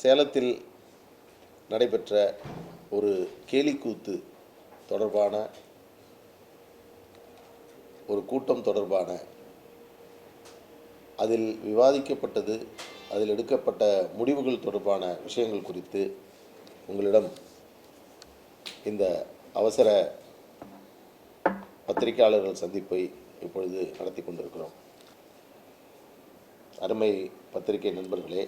சேலத்தில் நடைபெற்ற ஒரு கேலிக்கூத்து தொடர்பான ஒரு கூட்டம் தொடர்பான அதில் விவாதிக்கப்பட்டது, அதில் எடுக்கப்பட்ட முடிவுகள் தொடர்பான விஷயங்கள் குறித்து உங்களிடம் இந்த அவசர பத்திரிகையாளர்கள் சந்திப்பை இப்பொழுது நடத்தி கொண்டிருக்கிறோம். அருமை பத்திரிகை நண்பர்களே,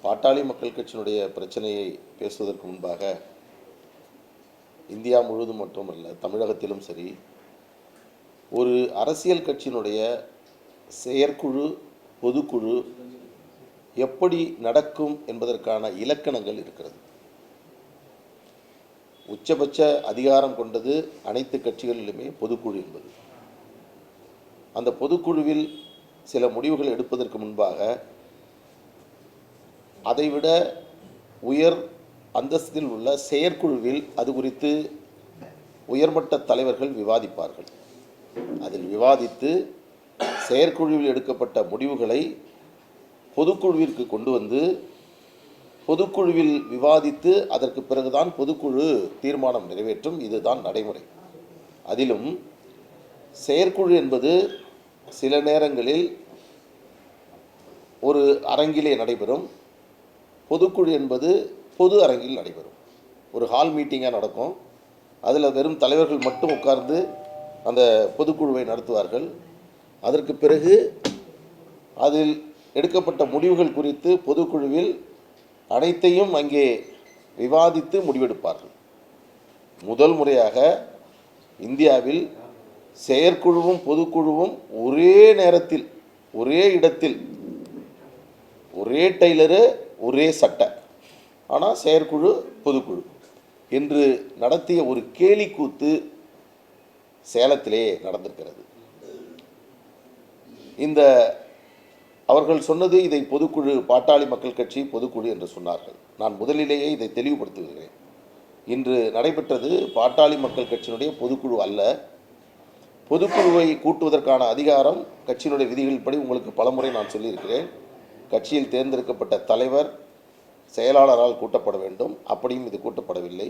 பாட்டாளி மக்கள் கட்சியினுடைய பிரச்சனையை பேசுவதற்கு முன்பாக இந்தியா முழுவதும் மட்டுமல்ல, தமிழகத்திலும் சரி, ஒரு அரசியல் கட்சியினுடைய செயற்குழு, பொதுக்குழு எப்படி நடக்கும் என்பதற்கான இலக்கணங்கள் இருக்கிறது. உச்சபட்ச அதிகாரம் கொண்டது அனைத்து கட்சிகளிலுமே பொதுக்குழு என்பது. அந்த பொதுக்குழுவில் சில முடிவுகள் எடுப்பதற்கு முன்பாக அதைவிட உயர் அந்தஸ்தில் உள்ள செயற்குழுவில் அது குறித்து உயர்மட்ட தலைவர்கள் விவாதிப்பார்கள். அதில் விவாதித்து செயற்குழுவில் எடுக்கப்பட்ட முடிவுகளை பொதுக்குழுவிற்கு கொண்டு வந்து பொதுக்குழுவில் விவாதித்து அதற்கு பிறகுதான் பொதுக்குழு தீர்மானம் நிறைவேற்றும். இதுதான் நடைமுறை. அதிலும் செயற்குழு என்பது சில நேரங்களில் ஒரு அரங்கிலே நடைபெறும், பொதுக்குழு என்பது பொது அரங்கில் நடைபெறும். ஒரு ஹால் மீட்டிங்காக நடக்கும். அதில் வெறும் தலைவர்கள் மட்டும் உட்கார்ந்து அந்த பொதுக்குழுவை நடத்துவார்கள். அதற்கு பிறகு அதில் எடுக்கப்பட்ட முடிவுகள் குறித்து பொதுக்குழுவில் அனைத்தையும் அங்கே விவாதித்து முடிவெடுப்பார்கள். முதல் முறையாக இந்தியாவில் செயற்குழுவும் பொதுக்குழுவும் ஒரே நேரத்தில், ஒரே இடத்தில், ஒரே டெய்லரு ஒரே சட்டை, ஆனால் செயற்குழு பொதுக்குழு என்று நடத்திய ஒரு கேலிக்கூத்து சேலத்திலே நடந்திருக்கிறது. இந்த அவர்கள் சொன்னது, இதை பொதுக்குழு, பாட்டாளி மக்கள் கட்சி பொதுக்குழு என்று சொன்னார்கள். நான் முதலிலேயே இதை தெளிவுபடுத்துகிறேன். இன்று நடைபெற்றது பாட்டாளி மக்கள் கட்சியினுடைய பொதுக்குழு அல்ல. பொதுக்குழுவை கூட்டுவதற்கான அதிகாரம் கட்சியினுடைய விதிகளின்படி உங்களுக்கு பலமுறை நான் சொல்லியிருக்கிறேன். கட்சியில் தேர்ந்தெடுக்கப்பட்ட தலைவர் செயலாளரால் கூட்டப்பட வேண்டும். அப்படியும் இது கூட்டப்படவில்லை.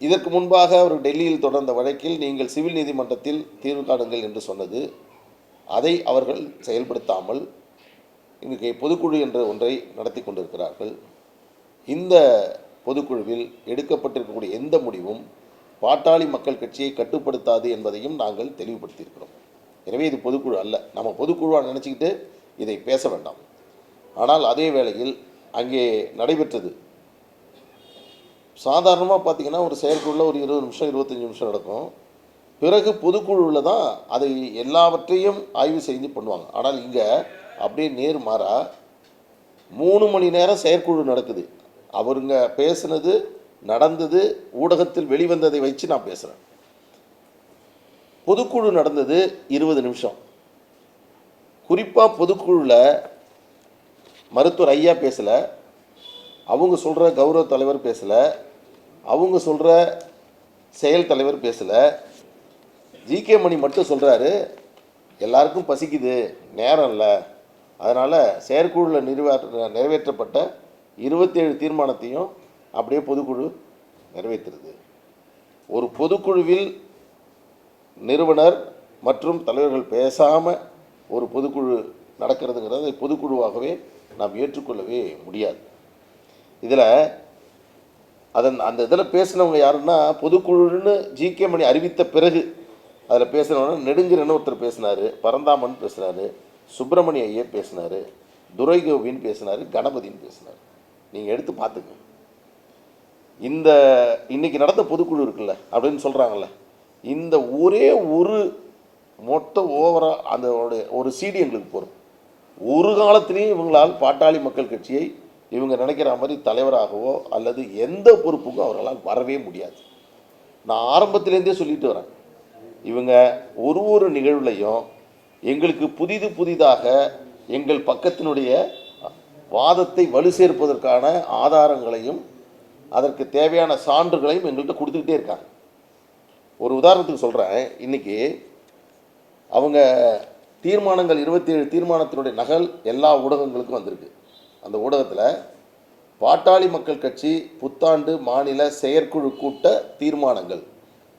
இதற்கு முன்பாக அவர் டெல்லியில் தொடர்ந்த வழக்கில் நீங்கள் சிவில் நீதிமன்றத்தில் தீர்வு காணுங்கள் என்று சொன்னது, அதை அவர்கள் செயல்படுத்தாமல் இன்றைக்கு பொதுக்குழு என்ற ஒன்றை நடத்தி கொண்டிருக்கிறார்கள். இந்த பொதுக்குழுவில் எடுக்கப்பட்டிருக்கக்கூடிய எந்த முடிவும் பாட்டாளி மக்கள் கட்சியை கட்டுப்படுத்தாது என்பதையும் நாங்கள் தெளிவுபடுத்தியிருக்கிறோம். எனவே இது பொதுக்குழு அல்ல. நம்ம பொதுக்குழுவாக நினச்சிக்கிட்டு இதை பேச வேண்டாம். ஆனால் அதே வேளையில் அங்கே நடைபெற்றது சாதாரணமாக பார்த்திங்கன்னா ஒரு செயற்குழுவில் ஒரு 20 நிமிஷம் 25 நிமிஷம் நடக்கும். பிறகு பொதுக்குழுவில் தான் அதை எல்லாவற்றையும் ஆய்வு செய்து பண்ணுவாங்க. ஆனால் இங்கே அப்படியே நேர்மாறா 3 மணி நேரம் செயற்குழு நடக்குது. அவருங்க பேசுனது, நடந்தது, ஊடகத்தில் வெளிவந்ததை வச்சு நான் பேசுகிறேன். பொதுக்குழு நடந்தது 20 நிமிஷம். குறிப்பாக பொதுக்குழுவில் மருத்துவர் ஐயா பேசலை, அவங்க சொல்கிற கௌரவ தலைவர் பேசலை, அவங்க சொல்கிற செயல் தலைவர் பேசலை. ஜிகே மணி மட்டும் சொல்கிறாரு, எல்லாருக்கும் பசிக்குது, நேரம் இல்லை, அதனால் செயற்குழுவில் நிறைவேற்றப்பட்ட 27 தீர்மானத்தையும் அப்படியே பொதுக்குழு நிறைவேற்றுறது. ஒரு பொதுக்குழுவில் நிறுவனர் மற்றும் தலைவர்கள் பேசாமல் ஒரு பொதுக்குழு நடக்கிறதுங்கிறது பொதுக்குழுவாகவே நாம் ஏற்றுக்கொள்ளவே முடியாது. இதில் அந்த இதில் பேசினவங்க யாருன்னா, பொதுக்குழுன்னு ஜிகே மணி அறிவித்த பிறகு அதில் பேசினவங்க நெடுஞ்சரன்னு ஒருத்தர் பேசினார், பரந்தாமன் பேசினார், சுப்பிரமணிய ஐயர் பேசினார், துரைகோவின்னு பேசினார், கணபதின்னு பேசினார். நீங்கள் எடுத்து பார்த்துங்க. இந்த இன்றைக்கி நடந்த பொதுக்குழு இருக்குல்ல அப்படின்னு சொல்கிறாங்கல்ல, இந்த ஒரே ஒரு மொத்த ஓவராக அந்த ஒரு சிடி எங்களுக்கு போகிறோம். ஒரு காலத்திலையும் இவங்களால் பாட்டாளி மக்கள் கட்சியை இவங்க நினைக்கிற மாதிரி தலைவராகவோ அல்லது எந்த பொறுப்புக்கும் அவர்களால் வரவே முடியாது. நான் ஆரம்பத்திலேருந்தே சொல்லிட்டு வரேன், இவங்க ஒரு நிகழ்வுலையும் எங்களுக்கு புதிதாக எங்கள் பக்கத்தினுடைய வாதத்தை வலு சேர்ப்பதற்கான ஆதாரங்களையும் அதற்கு தேவையான சான்றுகளையும் எங்கள்கிட்ட கொடுத்துக்கிட்டே இருக்காங்க. ஒரு உதாரணத்துக்கு சொல்கிறேன். இன்றைக்கி அவங்க தீர்மானங்கள் 27 தீர்மானத்தினுடைய நகல் எல்லா ஊடகங்களுக்கும் வந்திருக்கு. அந்த ஊடகத்தில் பாட்டாளி மக்கள் கட்சி புத்தாண்டு மாநில செயற்குழு கூட்ட தீர்மானங்கள்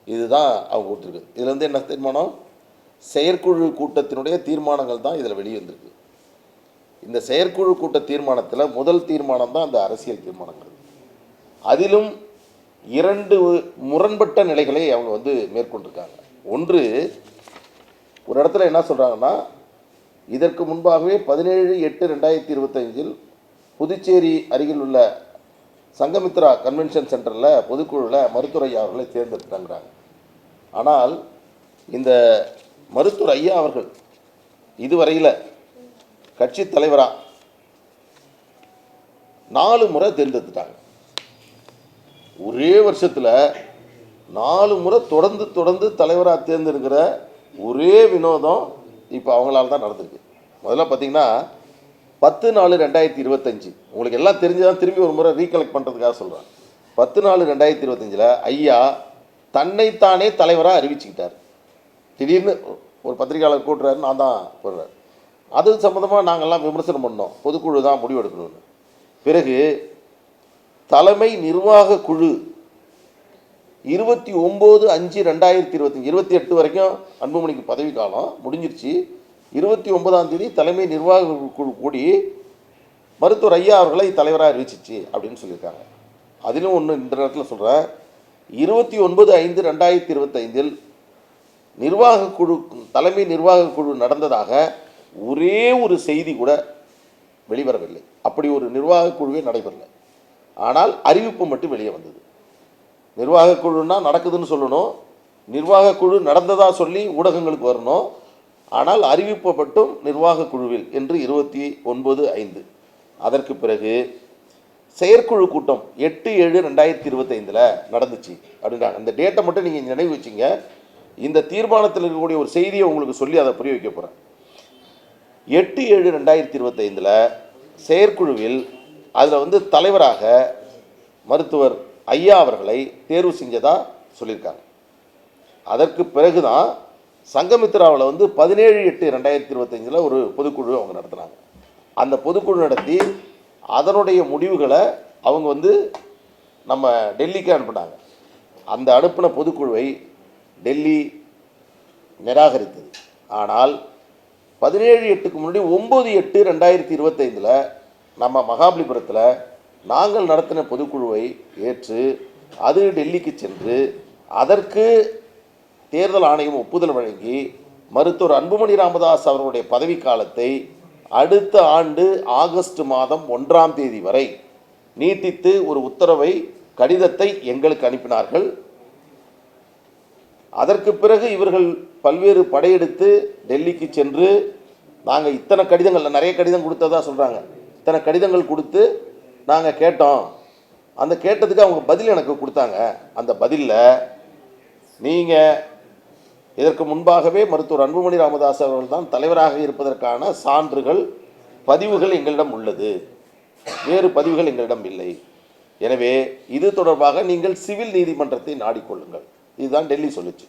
இதுதான் அவங்க கொடுத்துருக்கு. இதில் வந்து என்ன தீர்மானம்? செயற்குழு கூட்டத்தினுடைய தீர்மானங்கள் தான் இதில் வெளியே வந்திருக்கு. இந்த செயற்குழு கூட்ட தீர்மானத்தில் முதல் தீர்மானம் தான் அந்த அரசியல் தீர்மானங்கள். அதிலும் 2 முரண்பட்ட நிலைகளை அவங்க வந்து மேற்கொண்டிருக்காங்க. ஒன்று, ஒரு இடத்துல என்ன சொல்கிறாங்கன்னா, இதற்கு முன்பாகவே 17/8/2025 புதுச்சேரி அருகில் உள்ள சங்கமித்ரா கன்வென்ஷன் சென்டரில் பொதுக்குழுவில் மருத்துவர் ஐயா அவர்களை தேர்ந்தெடுத்தாங்கிறாங்க. ஆனால் இந்த மருத்துவர் ஐயா அவர்கள் இதுவரையில் கட்சி தலைவராக 4 முறை தேர்ந்தெடுத்துட்டாங்க. ஒரே வருஷத்தில் 4 முறை தொடர்ந்து தலைவராக தேர்ந்தெடுக்கிற ஒரே வினோதம் இப்போ அவங்களால தான் நடந்திருக்கு. முதல்ல பார்த்தீங்கன்னா 10/4/2025 உங்களுக்கு எல்லாம் தெரிஞ்சுதான் திரும்பி ஒரு முறை ரீகலெக்ட் பண்ணுறதுக்காக சொல்கிறேன். 10/4/2025 ஐயா தன்னைத்தானே தலைவராக அறிவிச்சுக்கிட்டார். திடீர்னு ஒரு பத்திரிகையாளர் கூட்டுறாரு, நான் தான் போடுறாரு. அது சம்மந்தமாக நாங்கள்லாம் விமர்சனம் பண்ணோம், பொதுக்குழு தான் முடிவெடுக்கணும்னு. பிறகு தலைமை நிர்வாக குழு 29/5/2025 28 வரைக்கும் அன்புமணிக்கு பதவி காலம் முடிஞ்சிருச்சு. 29ஆம் தேதி தலைமை நிர்வாக குழு கூடி மருத்துவர் ஐயா அவர்களை தலைவராக அறிவிச்சிச்சு அப்படின்னு சொல்லியிருக்காங்க. அதிலும் ஒன்று இந்த நேரத்தில் சொல்கிறேன், 29/5/2025 நிர்வாக குழு தலைமை நிர்வாக குழு நடந்ததாக ஒரே ஒரு செய்தி கூட வெளிவரவில்லை. அப்படி ஒரு நிர்வாக குழுவே நடைபெறலை. ஆனால் அறிவிப்பு மட்டும் வெளியே வந்தது. நிர்வாக குழுன்னா நடக்குதுன்னு சொல்லணும், நிர்வாக குழு நடந்ததாக சொல்லி ஊடகங்களுக்கு வரணும். ஆனால் அறிவிப்பு மட்டும் நிர்வாக குழுவில் என்று 29/5. அதற்கு பிறகு செயற்குழு கூட்டம் 8/7/2025 நடந்துச்சு அப்படின்றாங்க. அந்த டேட்டை மட்டும் நீங்கள் நினைவு வச்சிங்க. இந்த தீர்மானத்தில் இருக்கக்கூடிய ஒரு செய்தியை உங்களுக்கு சொல்லி அதை புரிய வைக்க போகிறேன். 8/7/2025 செயற்குழுவில் அதில் வந்து தலைவராக மருத்துவர் ஐயா அவர்களை தேர்வு செஞ்சதா சொல்லியிருக்காங்க. அதற்கு பிறகு தான் சங்கமித்ராவில் வந்து 17/8/2025 ஒரு பொதுக்குழு அவங்க நடத்துனாங்க. அந்த பொதுக்குழு நடத்தி அதனுடைய முடிவுகளை அவங்க வந்து நம்ம டெல்லிக்கு அனுப்பினாங்க. அந்த அனுப்பின பொதுக்குழுவை டெல்லி நிராகரித்தது. ஆனால் 17/8க்கு முன்னாடி 9/8/2025 நம்ம மகாபலிபுரத்தில் நாங்கள் நடத்தின பொதுக்குழுவை ஏற்று அது டெல்லிக்கு சென்று அதற்கு தேர்தல் ஆணையம் ஒப்புதல் வழங்கி மருத்துவர் அன்புமணி ராமதாஸ் அவர்களுடைய பதவிக்காலத்தை அடுத்த ஆண்டு ஆகஸ்ட் மாதம் 1ஆம் தேதி வரை நீட்டித்து ஒரு உத்தரவை கடிதத்தை எங்களுக்கு அனுப்பினார்கள். அதற்கு பிறகு இவர்கள் பல்வேறு படையெடுத்து டெல்லிக்கு சென்று நாங்கள் இத்தனை கடிதங்கள், நிறைய கடிதம் கொடுத்ததா சொல்கிறாங்க, இத்தனை கடிதங்கள் கொடுத்து நாங்கள் கேட்டோம். அந்த கேட்டதுக்கு அவங்க பதில் எனக்கு கொடுத்தாங்க. அந்த பதிலில் நீங்கள் இதற்கு முன்பாகவே மருத்துவர் அன்புமணி ராமதாஸ் அவர்கள் தான் தலைவராக இருப்பதற்கான சான்றுகள் பதிவுகள் எங்களிடம் உள்ளது, வேறு பதிவுகள் எங்களிடம் இல்லை. எனவே இது தொடர்பாக நீங்கள் சிவில் நீதிமன்றத்தை நாடிக்கொள்ளுங்கள். இதுதான் டெல்லி சொல்லுச்சு.